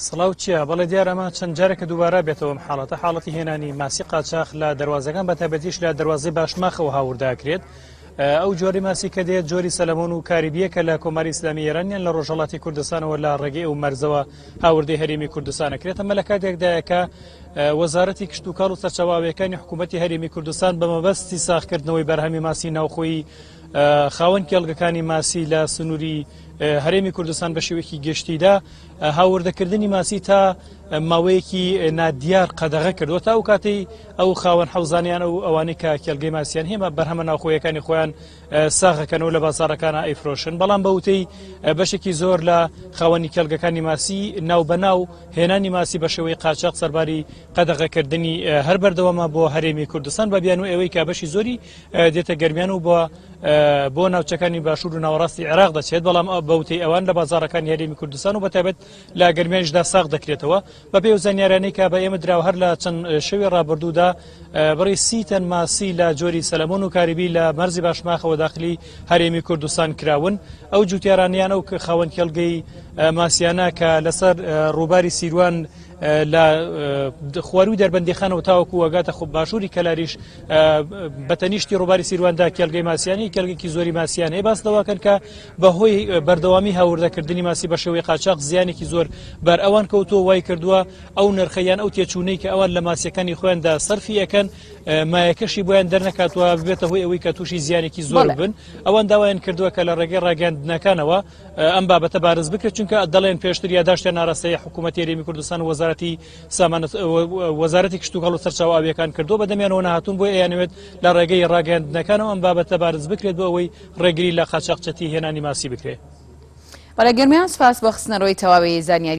سڵاو چییە؟ بەڵێ دیار ئەمە چەند جارێکە دووبارە بێتەوەم حاڵەتی هێنانی ماسی قاچاق لە دەواازەکان بەتابەتیش لە دەواازەی باشماخەوە هاورداکرێت. ئەو جۆری ماسی کە دێت جۆری سەلەمۆن و کاریبیەکە لە کۆماری ئیسلامی ئێرانیان لە ڕۆژهەڵاتی کوردستانەوە لە ڕێگەی ئەو مەرزەوە هاوردەی هەرێمی کوردستانەکرێت. ئەمە لە کاتێکدایە وەزارەتی کشت و کاڵ و سەرچاوەکانی حکوومەتی هەرێمی کوردستان بە مەبەستی ساختکردنەوەی بەرهەمی ماسی ناوخۆیی خاوەن کێڵگەکانی ماسی لە سنووری هەرێمی کوردستان بە شێوەیەکی گشتیدا هاوردەکردنی ماسی تا ماوەیەکی نادیار قەدەغە کردووە تا ئەو کاتی ئەو خاوەن حەوزانیان و ئەوانەی کە کێڵگەی ماسییان هێمە بەرهەمە ناوخۆیەکانی خۆیان ساغەکەنەوە لە بازارەکانە ئەیفرۆشن. بەڵام بەوتەی بەشێکی زۆر لە خاوەنی کێڵگەکانی ماسی ناو بەناو هێنانی ماسی بە شێوەی قاچاق سەرباری قەدەغەکردنی هەر بەردەوامە بۆ هەرێمی کوردستان بە بیان و ئەوەی کا بەشی زۆری دێتە گەرمیان و بۆ ناوچەکانی باشوور و ناوەڕاستی عێراق دەچێت. بەڵام بەوتەی ئەوان لە بازارەکانی هەرێمی کوردستان و بەتایبەت لە گەرمیانشدا ساغ دەکرێتەوە بە پێی زانیارانەی کە بە ئێمە دراوە هەر لە چەند شەوی ڕابردوودا بڕی 30 تەن ماسی لە جۆری سەلەمۆن و کاریبی لە مەرزی باشماخەوە داخلی هەرێمی کوردستان کراون. ئەو جوتیارانیان و خاوەن کێڵگەی ماسیانە کە لەسەر ڕووباری سیروان لە خواروی دەربەندیخانەوە تاوەکو وەگاتە خۆ باشووری کەلاریش بەتەنیشتی ڕووباری سیرواندا کێڵگەی ماسیانی کێڵگەکی زۆری ماسییان هەیە باس دەواکەن کە بەهۆی بەردەوامی هاوردەکردنی ماسی بە شێوەی قاچاق زیانێکی زۆر بەر ئەوان کەوتۆ وای کردووە ئەو نرخەیان ئەو تێچوونەی کە ئەوان لە ماسیەکانی خۆیاندا سەرفی ئەەکەن مایەکەشی بۆیان دەرنەکاتوە ببێتە هۆی ئەوەی کە تووشی زیانێکی زۆر بن. ئەوان داوایان کردووە کە لە ڕێگەی ڕاگەاندنەکانەوە ئەم بابەتە بارز بکرێت چونکە دەڵێن پێشتر یاداشتیان ناڕاستەیە حکوومەتی هەرێمی کوردستان وەزارەتی کشت و کاڵ و سەرچاوە ئاویەکان کردووە بەدەمیانەوە نەهاتوون بۆ ئەیانەوێت لە ڕێگەی ڕاگەاندنەکانەوە ئەم بابەتە بارز بکرێت بۆ ئەوەی ڕێگری لە قاچاقچەتی هێنانی ماسی بکرێت. بەڵێ گەرمیان سپاس بە خستنەوەی تەواوی زانیاری